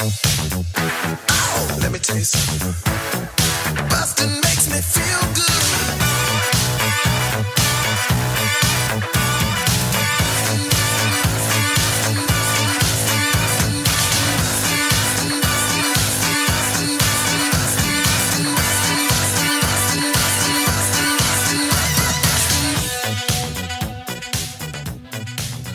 Oh, let me tell you something. Bustin' makes me feel good.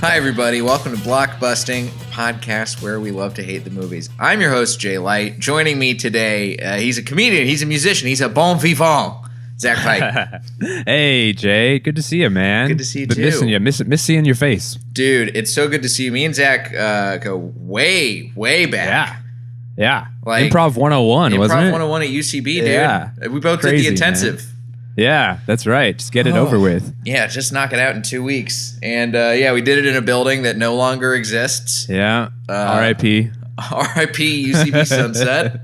Hi, everybody. Welcome to Blockbusting, a podcast where we love to hate the movies. I'm your host, Jay Light. Joining me today, he's a comedian, he's a musician, he's a bon vivant, Zach Pyke. Hey, Jay. Good to see you, man. Good to see you, Been too. missing you. Miss seeing your face. Dude, it's so good to see you. Me and Zach go way, way back. Yeah. Like, Improv 101, wasn't it? Improv 101 at UCB, dude. Yeah. We both Crazy, did the intensive. man. Yeah, that's right. Just get it over with. Yeah, just knock it out in 2 weeks. And we did it in a building that no longer exists. Yeah. R.I.P. R.I.P. UCB Sunset.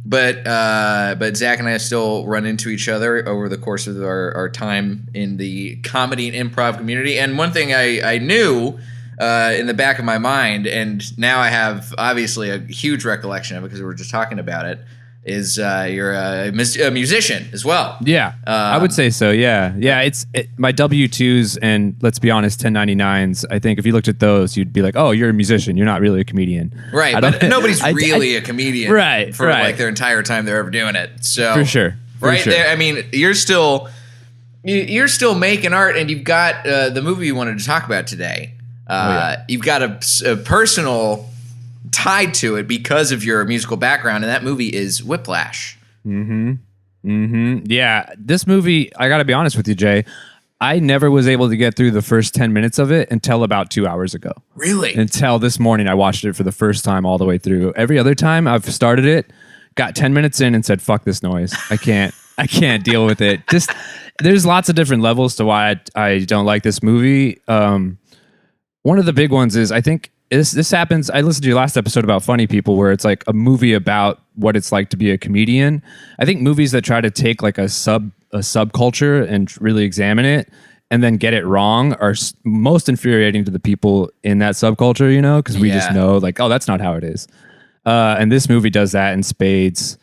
But Zach and I still run into each other over the course of our time in the comedy and improv community. And one thing I knew in the back of my mind, and now I have obviously a huge recollection of it because we were just talking about it, is you're a musician as well. Yeah, I would say so. Yeah. My W-2s and, let's be honest, 1099s. I think if you looked at those, you'd be like, "Oh, you're a musician. You're not really a comedian." Right, but nobody's really a comedian, right? For like their entire time they're ever doing it. So for sure, there. I mean, you're still making art, and you've got the movie you wanted to talk about today. You've got a personal tied to it because of your musical background, and that movie is Whiplash. Yeah, this movie, I gotta be honest with you, Jay, I never was able to get through the first 10 minutes of it until about 2 hours ago. Really? Until this morning, I watched it for the first time all the way through. Every other time I've started it, got 10 minutes in and said, "Fuck this noise. I can't deal with it." Just, there's lots of different levels to why I don't like this movie. One of the big ones is, I think, This happens. I listened to your last episode about funny people, where it's like a movie about what it's like to be a comedian. I think movies that try to take like a subculture and really examine it and then get it wrong are most infuriating to the people in that subculture, you know, because we just know like, oh, that's not how it is. And this movie does that in spades.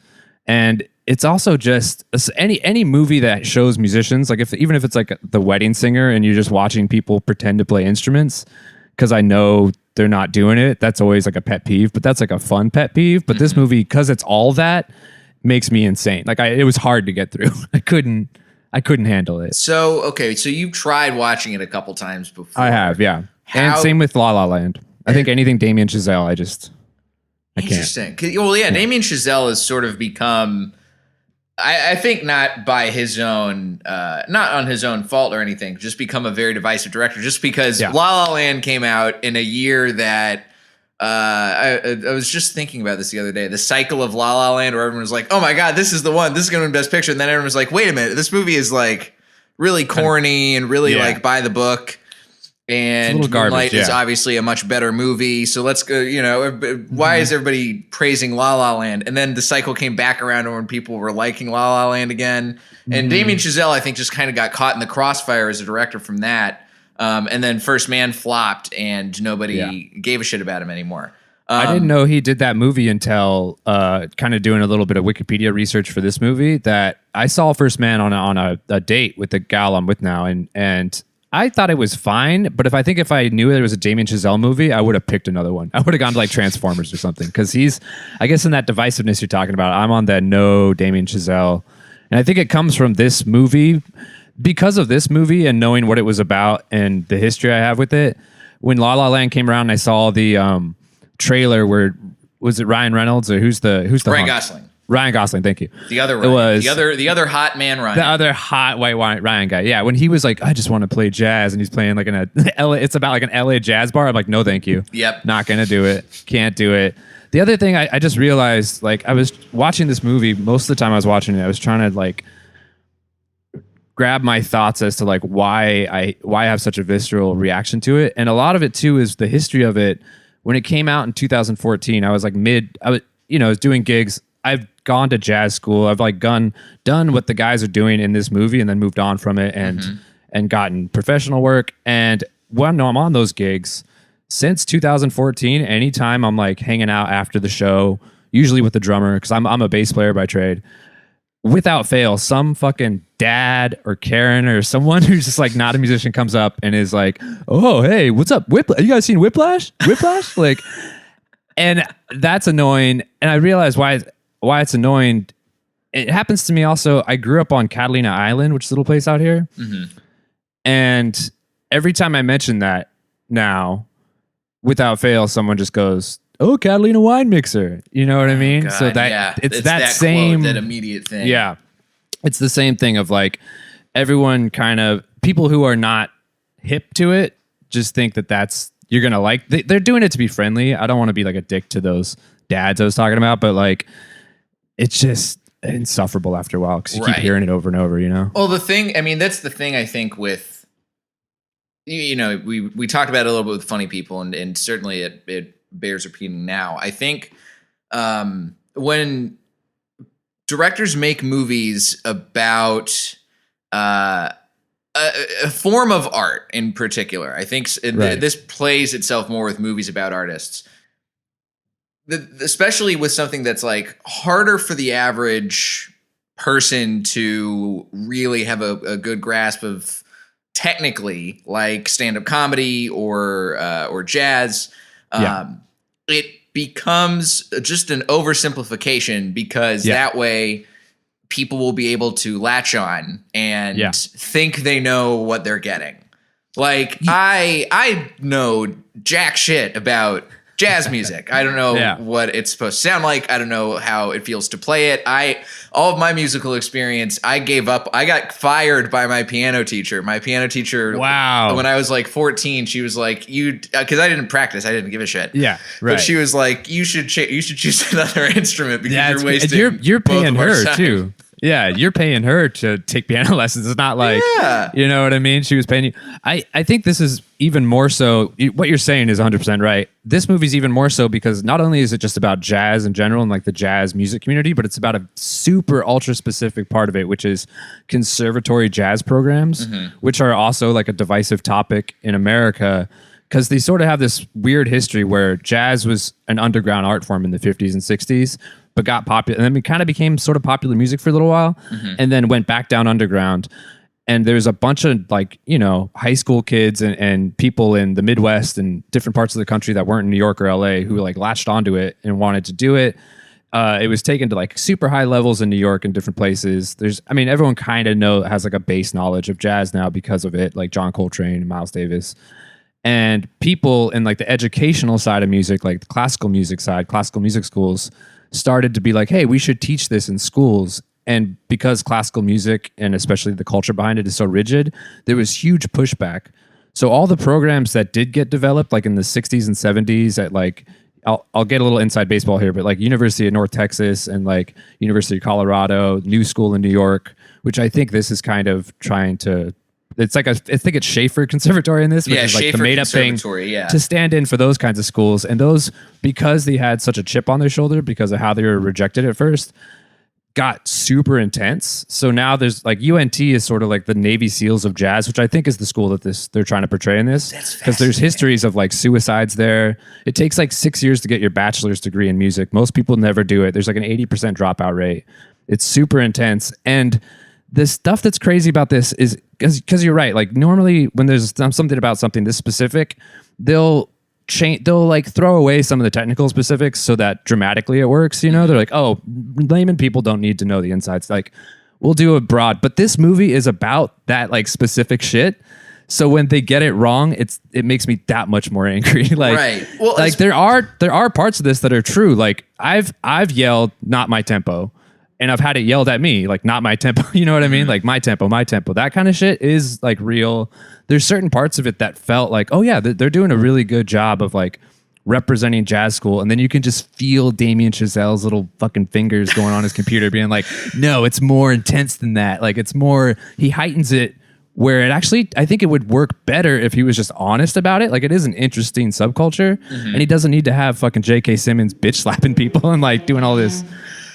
And it's also just any movie that shows musicians, like even if it's like The Wedding Singer and you're just watching people pretend to play instruments, because I know they're not doing it. That's always like a pet peeve, but that's like a fun pet peeve. But this movie, because it's all that, makes me insane. Like it was hard to get through. I couldn't handle it. So you've tried watching it a couple times before. I have, yeah. And same with La La Land. I think anything Damien Chazelle, I can't. Interesting. Well, yeah, Damien Chazelle has sort of become, I think not by his own, not on his own fault or anything, just become a very divisive director. Just because La La Land came out in a year that I was just thinking about this the other day. The cycle of La La Land, where everyone was like, "Oh my God, this is the one. This is going to win Best Picture," and then everyone was like, "Wait a minute, this movie is like really corny and really like by the book." And Moonlight is obviously a much better movie. So let's go, why is everybody praising La La Land? And then the cycle came back around when people were liking La La Land again. And Damien Chazelle, I think, just kind of got caught in the crossfire as a director from that. And then First Man flopped and nobody gave a shit about him anymore. I didn't know he did that movie until kind of doing a little bit of Wikipedia research for this movie, that I saw First Man on a date with the gal I'm with now. And I thought it was fine, but if I knew there was a Damien Chazelle movie, I would have picked another one. I would have gone to like Transformers or something, because he's, I guess, in that divisiveness you're talking about, I'm on that no Damien Chazelle. And I think it comes from this movie, because of this movie and knowing what it was about and the history I have with it. When La La Land came around and I saw the trailer where, was it Ryan Reynolds or who's the Ryan Gosling. Ryan Gosling, thank you. The other Ryan. It was the other hot man Ryan. The other hot white Ryan guy. Yeah, when he was like, "I just want to play jazz," and he's playing like in a LA, it's about like an LA jazz bar. I'm like, "No, thank you. Yep, not gonna do it. Can't do it." The other thing I just realized, like, I was watching this movie, most of the time I was watching it, I was trying to like grab my thoughts as to like why I have such a visceral reaction to it, and a lot of it too is the history of it. When it came out in 2014, I was like I was doing gigs. I've gone to jazz school. I've like done what the guys are doing in this movie and then moved on from it and gotten professional work. And when I'm on those gigs, since 2014, anytime I'm like hanging out after the show, usually with the drummer, because I'm a bass player by trade, without fail, some fucking dad or Karen or someone who's just like not a musician comes up and is like, "Oh, hey, what's up? Whiplash? You guys seen Whiplash? Whiplash?" Like, and that's annoying. And I realize why it's annoying. It happens to me also. I grew up on Catalina Island, which is a little place out here. Mm-hmm. And every time I mention that now, without fail, someone just goes, "Oh, Catalina wine mixer." You know what I mean? God, so that it's that same quote, that immediate thing. Yeah. It's the same thing of like everyone kind of people who are not hip to it just think that that's you're going to like they're doing it to be friendly. I don't want to be like a dick to those dads I was talking about, but like it's just insufferable after a while because you keep hearing it over and over, you know? Well, that's the thing I think with, you know, we talked about it a little bit with funny people and certainly it bears repeating now. I think when directors make movies about a form of art in particular, I think this plays itself more with movies about artists. Especially with something that's like harder for the average person to really have a good grasp of technically, like stand-up comedy or jazz. It becomes just an oversimplification because that way people will be able to latch on and think they know what they're getting. Like I know jack shit about jazz music. I don't know what it's supposed to sound like. I don't know how it feels to play it. All of my musical experience, I gave up. I got fired by my piano teacher. My piano teacher, wow. When I was like 14, she was like, because I didn't practice. I didn't give a shit. Yeah, right. But she was like, you should choose another instrument because you're wasting. You're paying both of our her time. too. Yeah, you're paying her to take piano lessons. It's not like, you know what I mean? She was paying you. I think this is even more so. What you're saying is 100% right. This movie's even more so because not only is it just about jazz in general and like the jazz music community, but it's about a super ultra specific part of it, which is conservatory jazz programs, which are also like a divisive topic in America because they sort of have this weird history where jazz was an underground art form in the 50s and 60s. But got popular, and then it kind of became sort of popular music for a little while, and then went back down underground. And there's a bunch of like, you know, high school kids and people in the Midwest and different parts of the country that weren't in New York or LA who like latched onto it and wanted to do it. It was taken to like super high levels in New York and different places. Everyone kind of has like a base knowledge of jazz now because of it, like John Coltrane and Miles Davis. And people in like the educational side of music, like the classical music side, classical music schools, started to be like, hey, we should teach this in schools. And because classical music and especially the culture behind it is so rigid, there was huge pushback. So all the programs that did get developed, like in the 60s and 70s at like, I'll get a little inside baseball here, but like University of North Texas and like University of Colorado, New School in New York, which I think this is kind of trying to, it's like I think it's Schaefer Conservatory in this, which is like Schaefer the made up thing to stand in for those kinds of schools. And those, because they had such a chip on their shoulder because of how they were rejected at first, got super intense. So now there's like UNT is sort of like the Navy SEALs of jazz, which I think is the school that they're trying to portray in this. Because there's histories of like suicides there. It takes like 6 years to get your bachelor's degree in music. Most people never do it. There's like an 80% dropout rate. It's super intense. And the stuff that's crazy about this is because you're right. Like normally when there's something about something this specific, they'll like throw away some of the technical specifics so that dramatically it works. You know, they're like, oh, layman people don't need to know the insides. Like we'll do a broad, but this movie is about that like specific shit. So when they get it wrong, it makes me that much more angry. Like, right. Well, like there are parts of this that are true. Like I've yelled, not my tempo. And I've had it yelled at me, like, not my tempo. You know what I mean? Like, my tempo. That kind of shit is, like, real. There's certain parts of it that felt like, oh, yeah, they're doing a really good job of, like, representing jazz school. And then you can just feel Damien Chazelle's little fucking fingers going on his computer being like, no, it's more intense than that. Like, it's more, he heightens it where it actually, I think it would work better if he was just honest about it. Like, it is an interesting subculture. And he doesn't need to have fucking J.K. Simmons bitch slapping people and, like, doing all this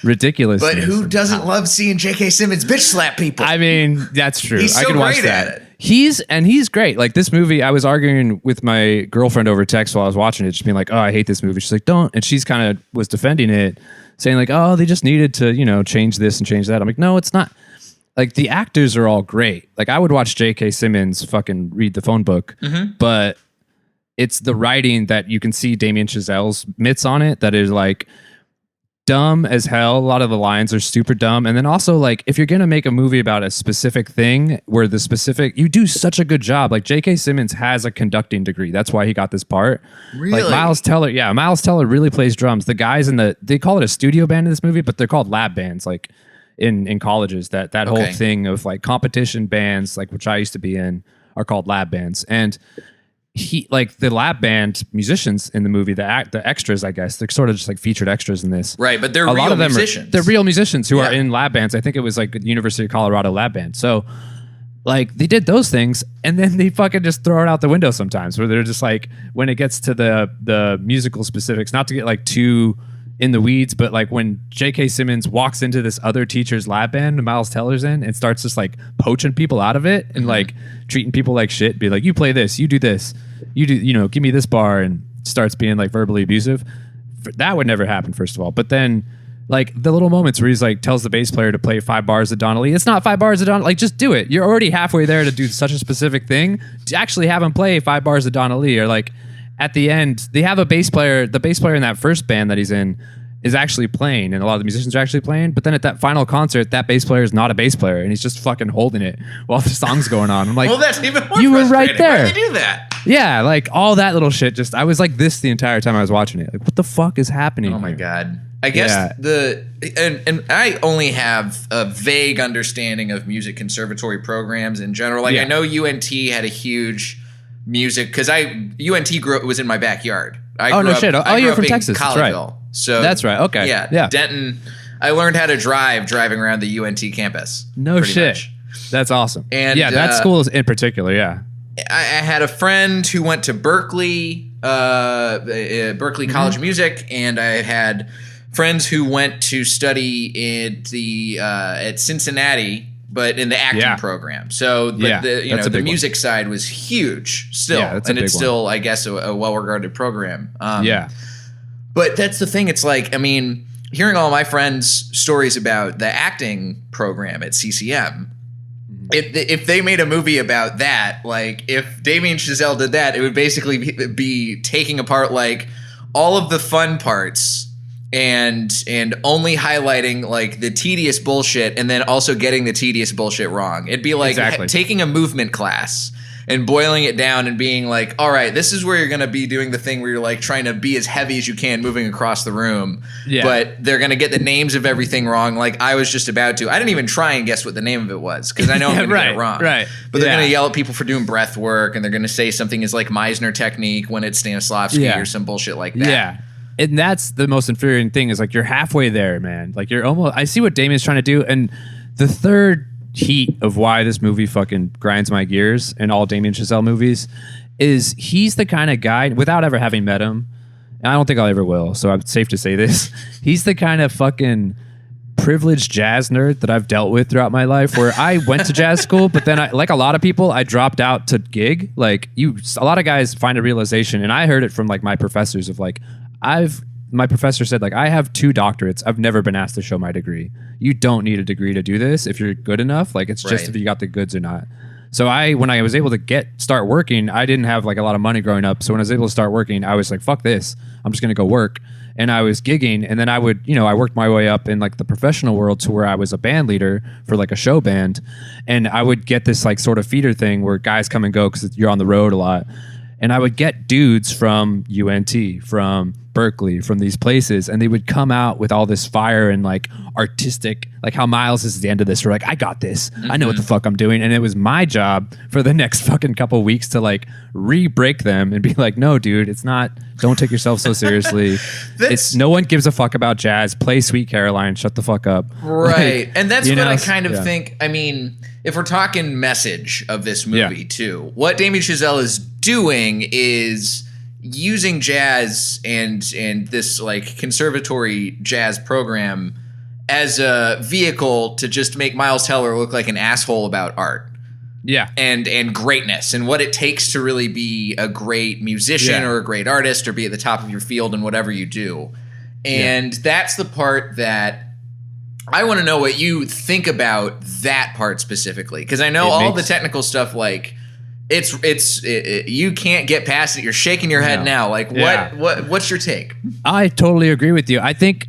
ridiculous. But who doesn't love seeing J.K. Simmons bitch slap people? I mean, that's true. He's so I can watch great that. at it. He's great. Like this movie, I was arguing with my girlfriend over text while I was watching it, just being like, "Oh, I hate this movie." She's like, "Don't," and she's kind of was defending it, saying like, "Oh, they just needed to, change this and change that." I'm like, "No, it's not." Like the actors are all great. Like I would watch J.K. Simmons fucking read the phone book, but it's the writing that you can see Damien Chazelle's mitts on it that is like dumb as hell. A lot of the lines are super dumb. And then also like if you're going to make a movie about a specific thing where you do such a good job. Like J.K. Simmons has a conducting degree. That's why he got this part. Really? Like Miles Teller really plays drums. The guys they call it a studio band in this movie, but they're called lab bands. Like in colleges, that whole thing of like competition bands, like which I used to be in, are called lab bands. And he like the lab band musicians in the movie, the extras, I guess they're sort of just like featured extras in this, right? But they're a lot real of them musicians. They're real musicians who are in lab bands. I think it was like the University of Colorado lab band. So like they did those things, and then they fucking just throw it out the window sometimes, where they're just like, when it gets to the musical specifics, not to get like too in the weeds, but like when J.K. Simmons walks into this other teacher's lab band, Miles Teller's in, and starts just like poaching people out of it and like treating people like shit, be like, you play this, you do this, you do, give me this bar, and starts being like verbally abusive. That would never happen, first of all. But then like the little moments where he's like tells the bass player to play 5 bars of Donnelly, it's not 5 bars of Donnelly. Like just do it. You're already halfway there to do such a specific thing. To actually have him play 5 bars of Donnelly, or like at the end, they have a bass player. The bass player in that first band that he's in is actually playing, and a lot of the musicians are actually playing. But then at that final concert, that bass player is not a bass player, and he's just fucking holding it while the song's going on. I'm like, well, that's even more you were right there. Why did they do that? Yeah, like all that little shit. Just I was like this the entire time I was watching it. Like, what the fuck is happening? Oh my here? God. I guess and I only have a vague understanding of music conservatory programs in general. Like I know UNT had a huge music, because UNT was in my backyard. You're from Texas. That's right. So that's right. Okay. Yeah. Denton. I learned how to driving around the UNT campus. No shit. Much. That's awesome. And that school is in particular. Yeah. I had a friend who went to Berkeley, Berkeley College of Music, and I had friends who went to study at Cincinnati, but in the acting program. So, the music side was huge still, and it's still, I guess, a well-regarded program. But that's the thing. It's like, I mean, hearing all my friends' stories about the acting program at CCM, if they made a movie about that, like if Damien Chazelle did that, it would basically be taking apart like all of the fun parts and only highlighting like the tedious bullshit, and then also getting the tedious bullshit wrong. It'd be like taking a movement class and boiling it down and being like, all right, this is where you're going to be doing the thing where you're like trying to be as heavy as you can moving across the room. Yeah. But they're going to get the names of everything wrong. Like I was just about to. I didn't even try and guess what the name of it was, because I know I'm going to get it wrong. Right. But they're going to yell at people for doing breath work, and they're going to say something is like Meisner technique when it's Stanislavski or some bullshit like that. Yeah. And that's the most infuriating thing, is like you're halfway there, man. Like you're almost. I see what Damien's trying to do, and the third heat of why this movie fucking grinds my gears in all Damien Chazelle movies is he's the kind of guy, without ever having met him, and I don't think I ever will, so it's safe to say this, he's the kind of fucking privileged jazz nerd that I've dealt with throughout my life, where I went to jazz school, but then like a lot of people, I dropped out to gig. Like a lot of guys find a realization, and I heard it from like my professors of like, my professor said, like, I have 2 doctorates. I've never been asked to show my degree. You don't need a degree to do this if you're good enough. Like, it's just if you got the goods or not. So when I was able to start working, I didn't have like a lot of money growing up. So when I was able to start working, I was like, fuck this. I'm just going to go work. And I was gigging, and then I would, I worked my way up in like the professional world to where I was a band leader for like a show band. And I would get this like sort of feeder thing where guys come and go because you're on the road a lot. And I would get dudes from UNT, from Berkeley, from these places, and they would come out with all this fire and like artistic, like how Miles is at the end of this. We're like, I got this. I know what the fuck I'm doing. And it was my job for the next fucking couple weeks to like re-break them and be like, no, dude, it's not. Don't take yourself so seriously. It's no one gives a fuck about jazz. Play Sweet Caroline. Shut the fuck up. Right. Like, and that's what I kind of think. I mean, if we're talking message of this movie too, what Damien Chazelle is doing is using jazz and this like conservatory jazz program as a vehicle to just make Miles Teller look like an asshole about art. Yeah. and greatness and what it takes to really be a great musician or a great artist or be at the top of your field in whatever you do. And that's the part that I want to know what you think about that part specifically, because I know all the technical stuff, like you can't get past it. You're shaking your head now. Like what's your take? I totally agree with you. I think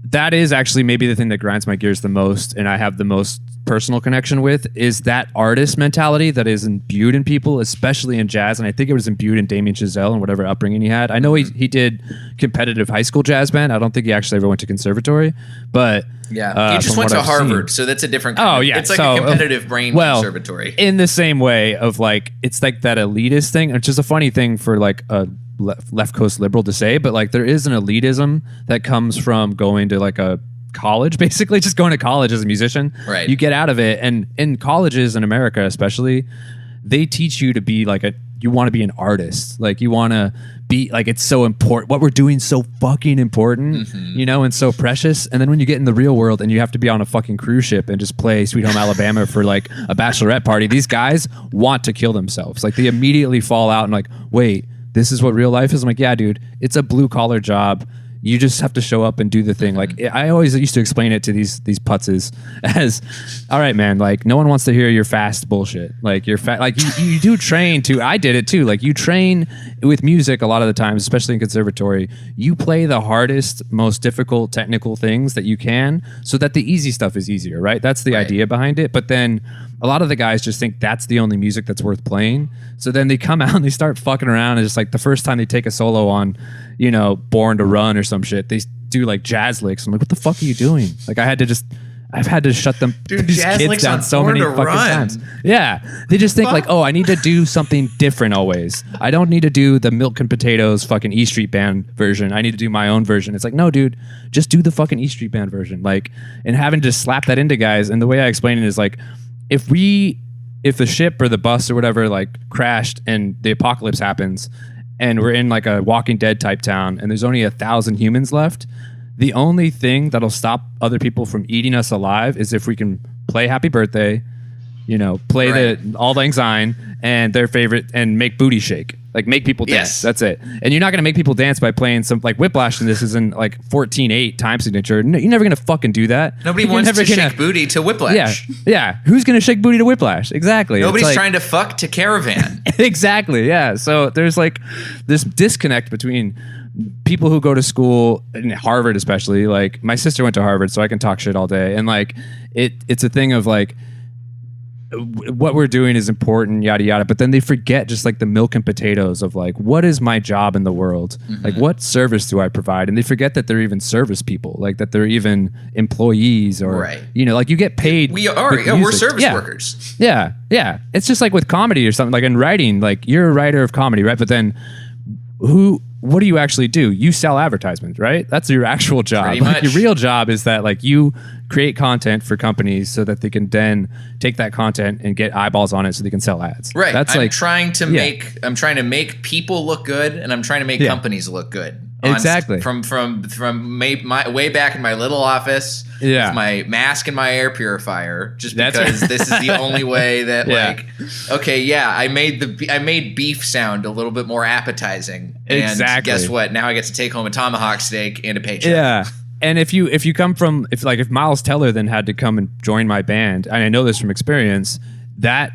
that is actually maybe the thing that grinds my gears the most, and I have the most personal connection with, is that artist mentality that is imbued in people, especially in jazz. And I think it was imbued in Damien Chazelle and whatever upbringing he had. I know he did competitive high school jazz band. I don't think he actually ever went to conservatory, but he just went to Harvard, so that's a different kind it's like a competitive brain conservatory. In the same way of like, it's like that elitist thing, which is a funny thing for like a left coast liberal to say, but like there is an elitism that comes from going to like a college, basically just going to college as a musician. Right. You get out of it, and in colleges in America especially, they teach you to be like you want to be an artist, like you want to be like, it's so important, what we're doing so fucking important, you know, and so precious. And then when you get in the real world and you have to be on a fucking cruise ship and just play Sweet Home Alabama for like a bachelorette party, these guys want to kill themselves. Like they immediately fall out and like, wait, this is what real life is? I'm like, yeah, dude, it's a blue collar job. You just have to show up and do the thing. Like I always used to explain it to these putzes as, all right, man, like no one wants to hear your fast bullshit. Like you're like you do train to, I did it too. Like you train with music a lot of the times, especially in conservatory, you play the hardest, most difficult technical things that you can so that the easy stuff is easier, right? That's the idea behind it. But then a lot of the guys just think that's the only music that's worth playing. So then they come out and they start fucking around, and just like the first time they take a solo on, you know, Born to Run or some shit, they do like jazz licks. I'm like, what the fuck are you doing? Like I've had to shut them, these kids down so many fucking times. Yeah. They just think like, oh, I need to do something different always. I don't need to do the Milk and Potatoes fucking E Street Band version. I need to do my own version. It's like, no, dude, just do the fucking E Street Band version. Like, and having to slap that into guys. And the way I explain it is like, if the ship or the bus or whatever like crashed and the apocalypse happens and we're in like a Walking Dead type town and there's only 1,000 humans left, the only thing that'll stop other people from eating us alive is if we can play Happy Birthday, you know, play the Auld Lang Syne and their favorite, and make booty shake. Like make people dance. Yes. That's it. And you're not going to make people dance by playing some like Whiplash, and this is in like 14/8 time signature. You're never going to fucking do that. Nobody wants to shake booty to Whiplash. Yeah. Who's going to shake booty to Whiplash? Exactly. Nobody's trying to fuck to Caravan. Exactly. Yeah. So there's like this disconnect between people who go to school, in Harvard especially. Like my sister went to Harvard, so I can talk shit all day. And like it's a thing of like, what we're doing is important, yada yada, but then they forget just like the milk and potatoes of like, what is my job in the world? Like what service do I provide? And they forget that they're even service people, like that they're even employees, or you know, like you get paid. We're service workers. Yeah It's just like with comedy or something, like in writing, like you're a writer of comedy, right? But then what do you actually do? You sell advertisements, right? That's your actual job. Pretty like much. your real job is that like you create content for companies so that they can then take that content and get eyeballs on it so they can sell ads. Right. That's I'm trying to make people look good, and I'm trying to make companies look good. Exactly. From my way back in my little office with my mask and my air purifier, just because this is the only way that I made beef sound a little bit more appetizing. And guess what? Now I get to take home a tomahawk steak and a paycheck. Yeah. And if come from if Miles Teller then had to come and join my band, and I know this from experience, that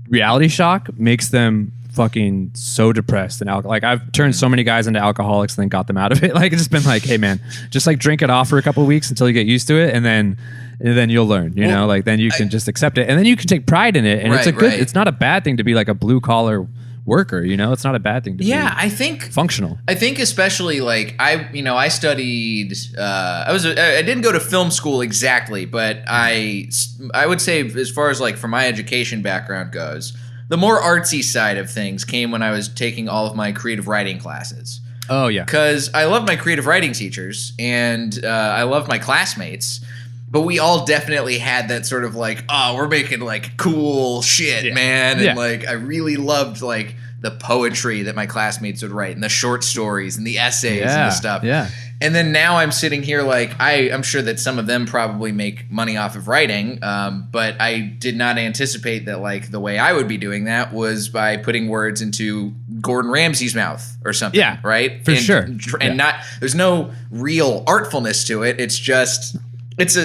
reality shock makes them fucking so depressed and like I've turned so many guys into alcoholics and then got them out of it. Like it's just been like, hey man, just like drink it off for a couple of weeks until you get used to it, and then you'll learn, you know, like then you can just accept it, and then you can take pride in it, and it's not a bad thing to be like a blue collar worker, you know. It's not a bad thing to be I think functional. I think especially like I studied I didn't go to film school exactly, but I would say as far as like from my education background goes, the more artsy side of things came when I was taking all of my creative writing classes. Oh yeah, because I love my creative writing teachers and I love my classmates. But we all definitely had that sort of like, oh, we're making like cool shit, man. And like, I really loved like the poetry that my classmates would write and the short stories and the essays and the stuff. Yeah. And then now I'm sitting here like I'm sure that some of them probably make money off of writing, but I did not anticipate that like the way I would be doing that was by putting words into Gordon Ramsay's mouth or something. Yeah, right. For sure. And not there's no real artfulness to it. It's just it's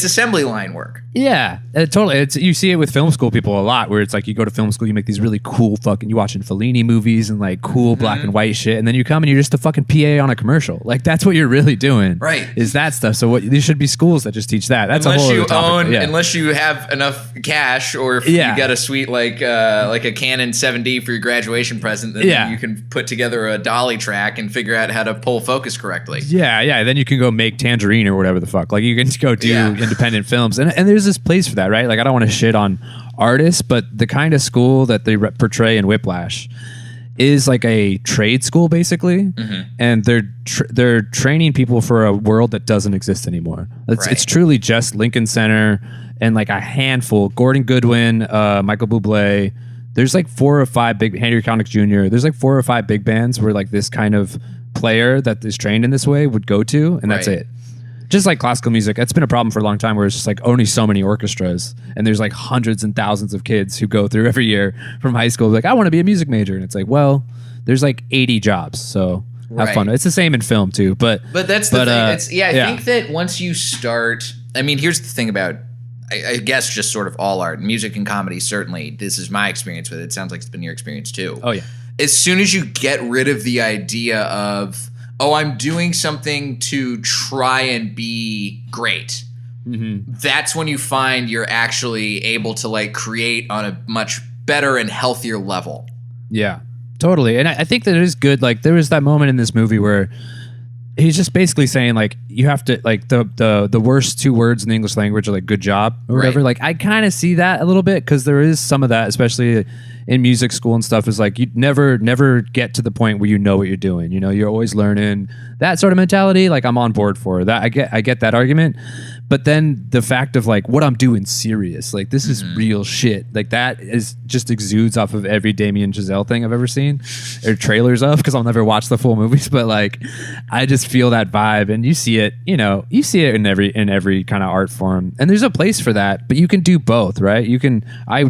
assembly line work. Yeah, totally. You see it with film school people a lot, where it's like you go to film school, you make these really cool you watching Fellini movies and like cool black and white shit, and then you come and you're just a fucking PA on a commercial. Like that's what you're really doing, right? Is that stuff? So there should be schools that just teach that. That's unless a whole you other topic. unless you have enough cash, or if you got a sweet like a Canon 7D for your graduation present, then you can put together a dolly track and figure out how to pull focus correctly. Yeah. Then you can go make Tangerine or whatever the fuck. Like you can just go do independent films, and there's this place for that, right? Like I don't want to shit on artists, but the kind of school that they portray in Whiplash is like a trade school basically, and they're training people for a world that doesn't exist anymore. It's truly just Lincoln Center and like a handful. Gordon Goodwin, Michael Bublé. There's like 4 or 5 big Henry Connick Jr. There's like 4 or 5 big bands where like this kind of player that is trained in this way would go to, and that's it. Just like classical music, it's been a problem for a long time where it's just like only so many orchestras, and there's like hundreds and thousands of kids who go through every year from high school like, I want to be a music major, and it's like, well, there's like 80 jobs, so have fun. It's the same in film too, but that's the thing. I think that once you start, I mean, here's the thing about I guess just sort of all art, music and comedy. Certainly, this is my experience with it. It sounds like it's been your experience too. Oh yeah. As soon as you get rid of the idea of, I'm doing something to try and be great. That's when you find you're actually able to like create on a much better and healthier level. Yeah, totally. And I think that it is good. Like there was that moment in this movie where he's just basically saying like you have to like the worst 2 words in the English language are like good job or whatever. Like I kind of see that a little bit because there is some of that, especially in music school and stuff, is like you never get to the point where you know what you're doing. You know, you're always learning. That sort of mentality, like I'm on board for that. I get that argument. But then the fact of like what I'm doing serious, like this is real shit. Like that is just exudes off of every Damien Chazelle thing I've ever seen or trailers of, because I'll never watch the full movies. But like I just feel that vibe, and you see it. You know, you see it in every kind of art form, and there's a place for that. But you can do both, right? You can. I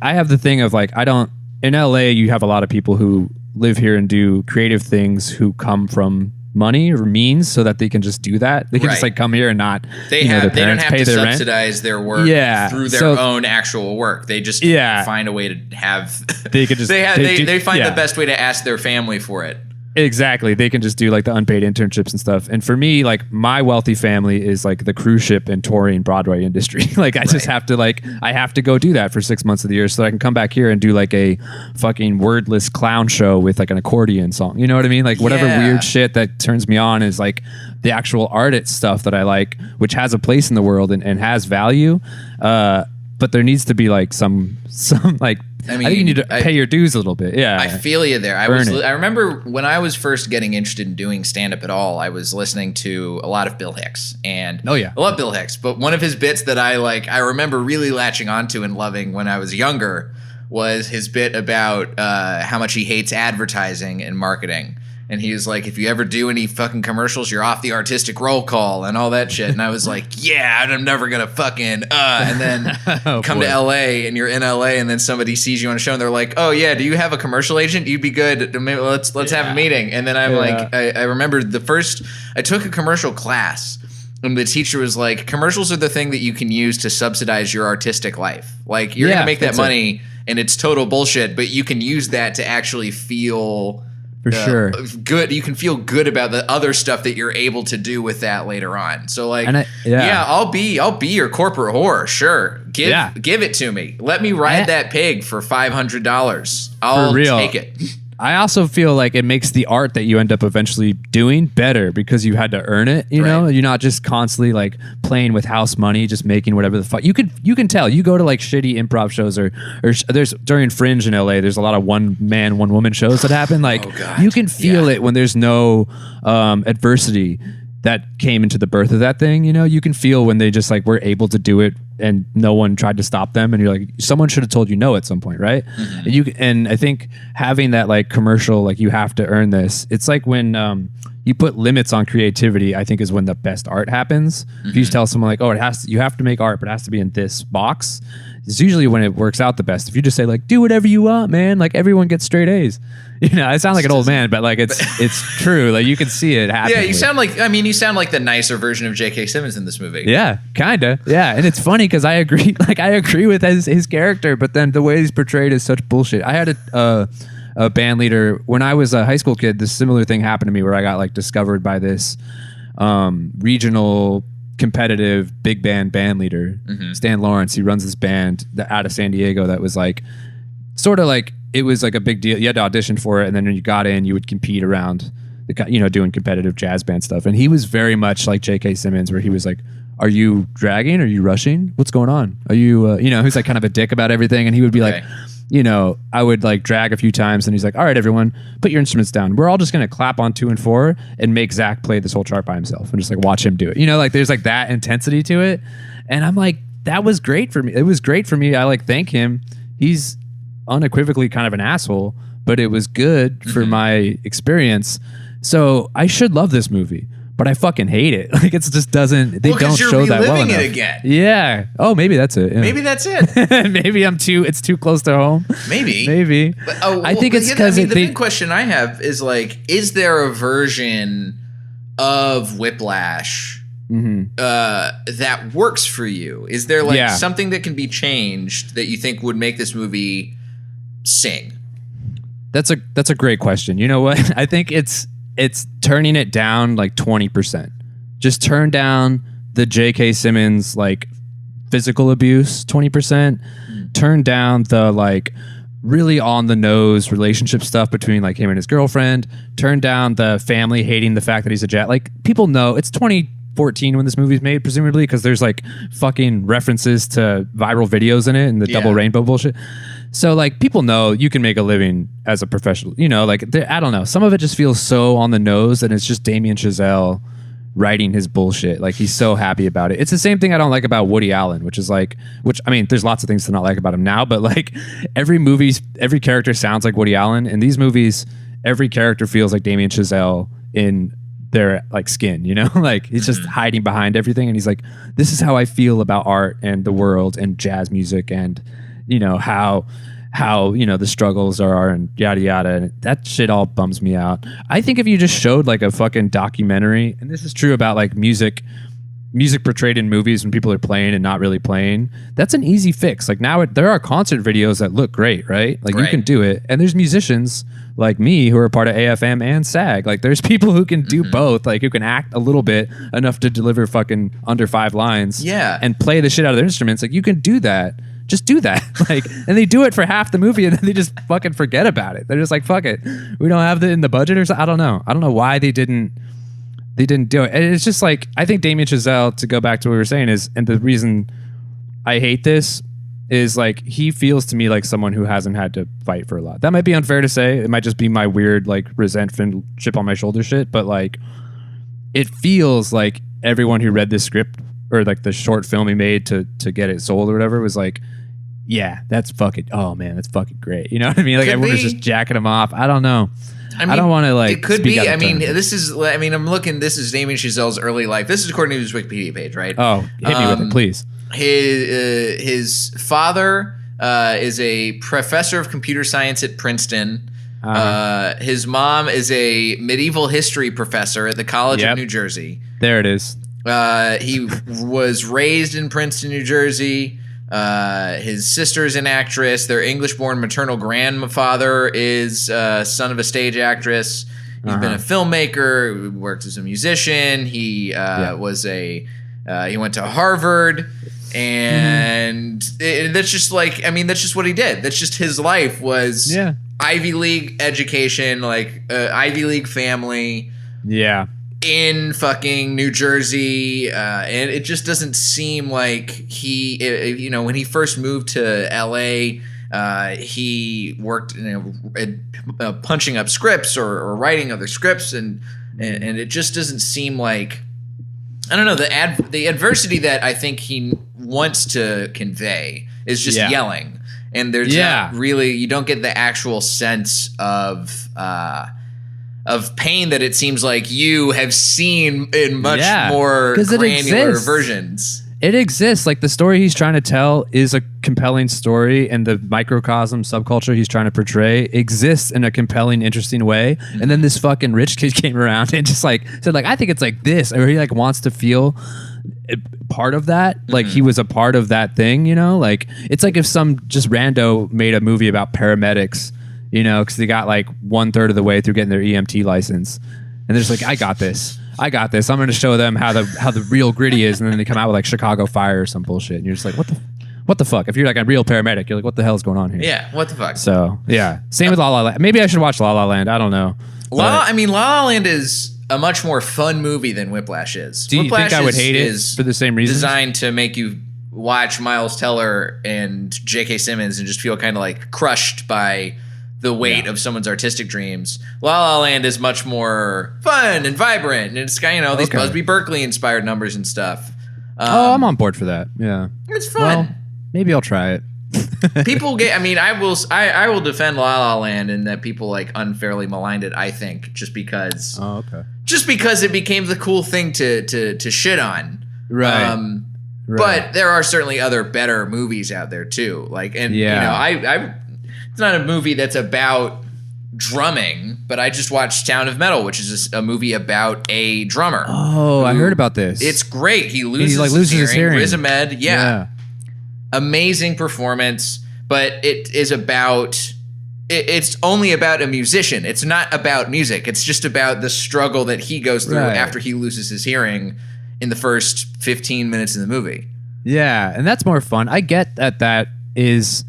have the thing of like in LA you have a lot of people who live here and do creative things who come from money or means so that they can just do that. They can just like come here and not they don't have to subsidize their work through their own actual work. They just find a way to have they could just they find the best way to ask their family for it. Exactly. They can just do like the unpaid internships and stuff. And for me, like my wealthy family is like the cruise ship and touring Broadway industry. Like I just have to I have to go do that for 6 months of the year so that I can come back here and do like a fucking wordless clown show with like an accordion song. You know what I mean? Like whatever weird shit that turns me on is like the actual art stuff that I like, which has a place in the world and has value. But there needs to be like some like, I think you need to pay your dues a little bit. Yeah. I feel you there. I remember when I was first getting interested in doing stand-up at all, I was listening to a lot of Bill Hicks. And I love Bill Hicks. But one of his bits that I remember really latching onto and loving when I was younger was his bit about how much he hates advertising and marketing. And he was like, if you ever do any fucking commercials, you're off the artistic roll call and all that shit. And I was like, yeah, I'm never going to fucking, and then come to LA and you're in LA and then somebody sees you on a show and they're like, oh yeah, do you have a commercial agent? You'd be good. Maybe let's have a meeting. And then I'm like, I remember I took a commercial class and the teacher was like, commercials are the thing that you can use to subsidize your artistic life. Like you're going to make that money and it's total bullshit, but you can use that to actually feel sure good. You can feel good about the other stuff that you're able to do with that later on. So like, I'll be your corporate whore. Sure. Give it to me. Let me ride that pig for $500. I'll take it. I also feel like it makes the art that you end up eventually doing better because you had to earn it. You know, you're not just constantly like playing with house money, just making whatever the fuck. You can tell. You go to like shitty improv shows or there's during Fringe in LA. There's a lot of one man, one woman shows that happen. Like you can feel it when there's no adversity. that came into the birth of that thing. You know, you can feel when they just like were able to do it and no one tried to stop them, and you're like, someone should have told you no at some point, right? And I think having that like commercial, like you have to earn this. It's like when you put limits on creativity, I think is when the best art happens. If you tell someone like, oh, you have to make art, but it has to be in this box, it's usually when it works out the best. If you just say like, do whatever you want, man, like everyone gets straight A's. You know, I sound like an old man, but like it's true. Like you can see it happen. Yeah, you sound like the nicer version of J.K. Simmons in this movie. Yeah, kinda. Yeah, and it's funny because I agree. Like I agree with his character, but then the way he's portrayed is such bullshit. I had a band leader when I was a high school kid. This similar thing happened to me where I got like discovered by this regional competitive big band leader, Stan Lawrence. He runs this band out of San Diego that was like sort of like. It was like a big deal. You had to audition for it, and then when you got in, you would compete around, doing competitive jazz band stuff. And he was very much like J.K. Simmons, where he was like, "Are you dragging? Are you rushing? What's going on? Are you?" He was like kind of a dick about everything, and he would be like, I would like drag a few times, and he's like, "All right, everyone, put your instruments down. We're all just gonna clap on 2 and 4 and make Zach play this whole chart by himself, and just like watch him do it." Like there's like that intensity to it, and I'm like, that was great for me. It was great for me. I like thank him. He's unequivocally kind of an asshole, but it was good for my experience. So I should love this movie, but I fucking hate it. Like it just doesn't. They don't show that well enough. It again. Yeah. Oh, maybe that's it. Yeah. Maybe that's it. Maybe it's too close to home. Maybe. But, I think it's because the big question I have is like, is there a version of Whiplash that works for you? Is there like something that can be changed that you think would make this movie sing? That's a great question. You know what? I think it's turning it down like 20%. Just turn down the J.K. Simmons like physical abuse 20%. Turn down the like really on the nose relationship stuff between like him and his girlfriend. Turn down the family hating the fact that he's a jazz. Like people know it's 2014 when this movie's made, presumably, because there's like fucking references to viral videos in it and the double rainbow bullshit. So like people know you can make a living as a professional, like I don't know. Some of it just feels so on the nose, and it's just Damien Chazelle writing his bullshit. Like he's so happy about it. It's the same thing I don't like about Woody Allen, which I mean, there's lots of things to not like about him now, but like every character sounds like Woody Allen. In these movies, every character feels like Damien Chazelle in their like skin, like he's just hiding behind everything. And he's like, this is how I feel about art and the world and jazz music and how the struggles are and yada yada, and that shit all bums me out. I think if you just showed like a fucking documentary, and this is true about like music portrayed in movies when people are playing and not really playing, that's an easy fix. Like now there are concert videos that look great, right? Like you can do it, and there's musicians like me who are part of AFM and SAG. Like there's people who can do both, like who can act a little bit enough to deliver fucking under 5 lines, and play the shit out of their instruments. Like you can do that. Just do that. Like, and they do it for half the movie, and then they just fucking forget about it. They're just like, fuck it. We don't have it in the budget or something. I don't know why they didn't do it. And it's just like, I think Damien Chazelle, to go back to what we were saying, and the reason I hate this is like, he feels to me like someone who hasn't had to fight for a lot. That might be unfair to say. It might just be my weird, like, resentment, chip on my shoulder shit. But like, it feels like everyone who read this script or like the short film he made to get it sold or whatever was like, yeah, that's fucking, oh man, that's fucking great. You know what I mean? Like everyone was just jacking him off. I don't know. I don't want to like. It could be. I mean, this is. I mean, I'm looking. This is Damien Chazelle's early life. This is according to his Wikipedia page, right? Oh, hit me with it, please. His father is a professor of computer science at Princeton. His mom is a medieval history professor at the College of New Jersey. There it is. He was raised in Princeton, New Jersey. His sister's an actress. Their English-born maternal grandfather is son of a stage actress. He's been a filmmaker. Worked as a musician. He was he went to Harvard, and that's just like, I mean, that's just what he did. That's just his life was Ivy League education, like Ivy League family. Yeah. In fucking New Jersey, and it just doesn't seem like he, when he first moved to LA, he worked punching up scripts or writing other scripts, and it just doesn't seem like I don't know, the adversity that I think he wants to convey is just yelling, and there's not really, you don't get the actual sense of pain that it seems like you have seen in much more granular versions. It exists. Like, the story he's trying to tell is a compelling story, and the microcosm subculture he's trying to portray exists in a compelling, interesting way. Mm-hmm. And then this fucking rich kid came around and just like said, like, I think it's like this, or he like wants to feel part of that. Like, he was a part of that thing, you know? Like, it's like if some just rando made a movie about paramedics, you know, because they got like 1/3 of the way through getting their EMT license, and they're just like, I got this. I'm going to show them how the real gritty is, and then they come out with like Chicago Fire or some bullshit, and you're just like, what the fuck? If you're like a real paramedic, you're like, what the hell is going on here? Yeah, what the fuck? So yeah, same with La La Land. Maybe I should watch La La Land. I don't know. La La Land is a much more fun movie than Whiplash is. Do you Whiplash think I would hate it for the same reason? Designed to make you watch Miles Teller and J.K. Simmons and just feel kind of like crushed by the weight of someone's artistic dreams. La La Land is much more fun and vibrant, and it's got, you know, these Busby Berkeley inspired numbers and stuff. I'm on board for that. Yeah, it's fun. Well, maybe I'll try it. People get. I mean, I will defend La La Land in that people like unfairly maligned it. I think just because. Oh, okay. Just because it became the cool thing to shit on. Right. Right. But there are certainly other better movies out there too. Like, and you know, I it's not a movie that's about drumming, but I just watched Sound of Metal, which is a movie about a drummer. Oh, I heard about this. It's great. He loses his hearing. Riz Ahmed, amazing performance, but it is about. It's only about a musician. It's not about music. It's just about the struggle that he goes through after he loses his hearing in the first 15 minutes of the movie. Yeah, and that's more fun. I get that is.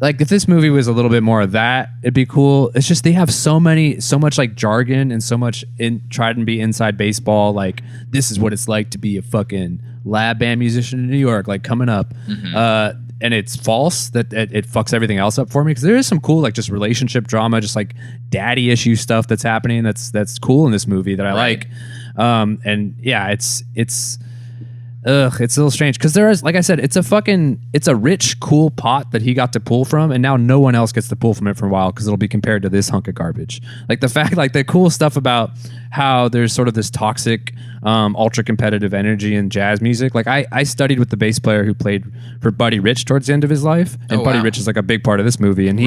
Like, if this movie was a little bit more of that, it'd be cool. It's just they have so much like jargon and so much try to be inside baseball. Like, this is what it's like to be a fucking lab band musician in New York, like coming up. Mm-hmm. And it's false that it fucks everything else up for me, because there is some cool like just relationship drama, just like daddy issue stuff that's happening. That's cool in this movie that I like. And yeah, it's a little strange because there is, like I said, it's a rich, cool pot that he got to pull from, and now no one else gets to pull from it for a while because it'll be compared to this hunk of garbage. Like the fact, like the cool stuff about how there's sort of this toxic, ultra competitive energy in jazz music. Like I studied with the bass player who played for Buddy Rich towards the end of his life, and Buddy Rich is like a big part of this movie, and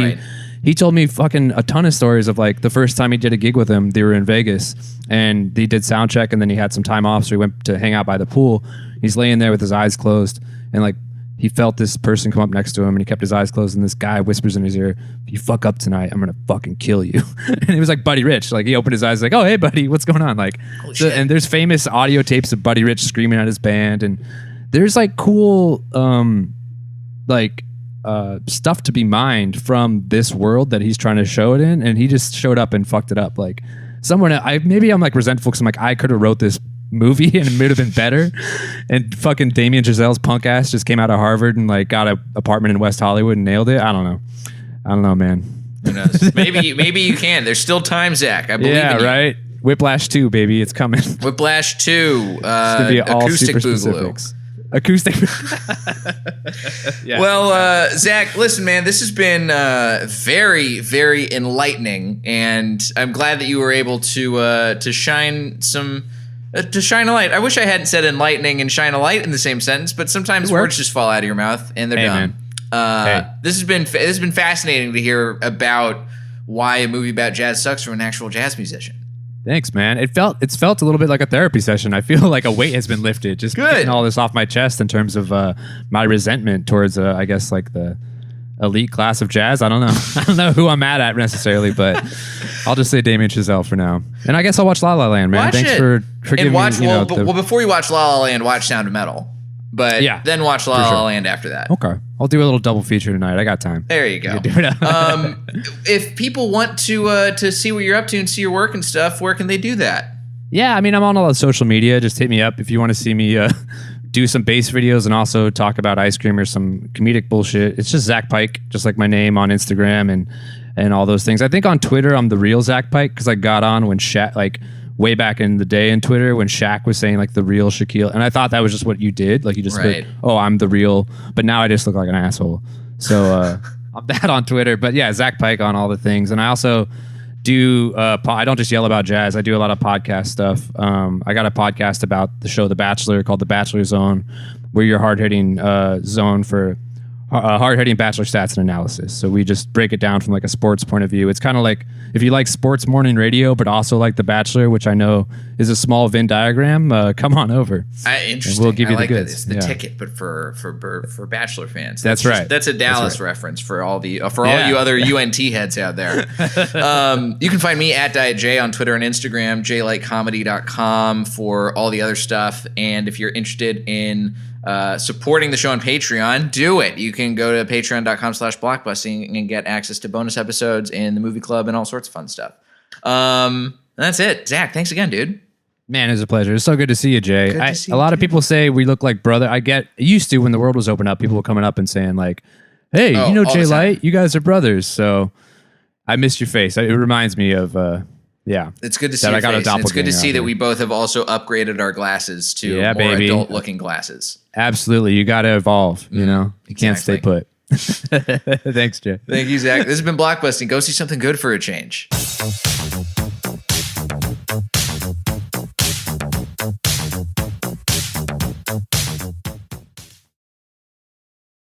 he told me fucking a ton of stories of like the first time he did a gig with him, they were in Vegas and he did sound check, and then he had some time off, so he went to hang out by the pool. He's laying there with his eyes closed, and like he felt this person come up next to him, and he kept his eyes closed, and this guy whispers in his ear, "If you fuck up tonight, I'm gonna fucking kill you." And it was like Buddy Rich. Like he opened his eyes like, "Oh, hey buddy, what's going on?" Like and there's famous audio tapes of Buddy Rich screaming at his band, and there's like cool stuff to be mined from this world that he's trying to show it in, and he just showed up and fucked it up. Like maybe I'm like resentful because I'm like, I could have wrote this movie and it would have been better, and fucking Damien Chazelle's punk ass just came out of Harvard and like got an apartment in West Hollywood and nailed it. I don't know, man. Who knows? maybe you can. There's still time, Zach. I believe in you. Right. Whiplash 2, baby, it's coming. Whiplash 2. It's gonna be all acoustic super boogaloo. Specifics. Acoustic. Yeah. Well, Zach, listen, man, this has been very, very enlightening, and I'm glad that you were able to shine a light. I wish I hadn't said enlightening and shine a light in the same sentence, but sometimes words just fall out of your mouth and they're dumb. This has been fascinating to hear about why a movie about jazz sucks from an actual jazz musician. Thanks, man. It's felt a little bit like a therapy session. I feel like a weight has been lifted. Just getting all this off my chest in terms of my resentment towards, I guess, like the elite class of jazz. I don't know. I don't know who I'm mad at necessarily, but I'll just say Damien Chazelle for now. And I guess I'll watch La La Land, man. Thanks for giving me. Well, before you watch La La Land, watch Sound of Metal. But then watch La La Land after that. Okay. I'll do a little double feature tonight. I got time. There you go. If people want to see what you're up to and see your work and stuff, where can they do that? Yeah, I mean, I'm on all the social media. Just hit me up if you want to see me do some bass videos and also talk about ice cream or some comedic bullshit. It's just Zach Pyke, just like my name on Instagram and all those things. I think on Twitter I'm the real Zach Pyke because I got on when way back in the day in Twitter when Shaq was saying like the real Shaquille, and I thought that was just what you did. Like you just put, oh, I'm the real, but now I just look like an asshole. So I'm that on Twitter. But yeah, Zach Pyke on all the things, and I also do. I don't just yell about jazz. I do a lot of podcast stuff. I got a podcast about the show The Bachelor called The Bachelor Zone, where you're hard-hitting zone for hard-hitting Bachelor stats and analysis. So we just break it down from like a sports point of view. It's kind of like if you like sports morning radio, but also like The Bachelor, which I know is a small Venn diagram. Come on over. Interesting. We'll give you I like the that. goods. It's the ticket, but for Bachelor fans. That's right. That's a Dallas reference for all the all you other UNT heads out there. You can find me at Diet J on Twitter and Instagram, jlightcomedy.com for all the other stuff. And if you're interested in supporting the show on Patreon, do it. You can go to patreon.com/blockbusting and get access to bonus episodes in the movie club and all sorts of fun stuff. That's it. Zach, thanks again, dude. Man, it's a pleasure. It's so good to see you, Jay. A lot of people say we look like brother. I used to when the world was open up, people were coming up and saying like, hey, you know Jay Light? You guys are brothers. So I missed your face. It reminds me of it's good to see your face. And it's good to see that we both have also upgraded our glasses to more adult-looking glasses. Absolutely. You got to evolve, you know? You can't stay put. Thanks, Jay. Thank you, Zach. This has been Blockbusting. Go see something good for a change.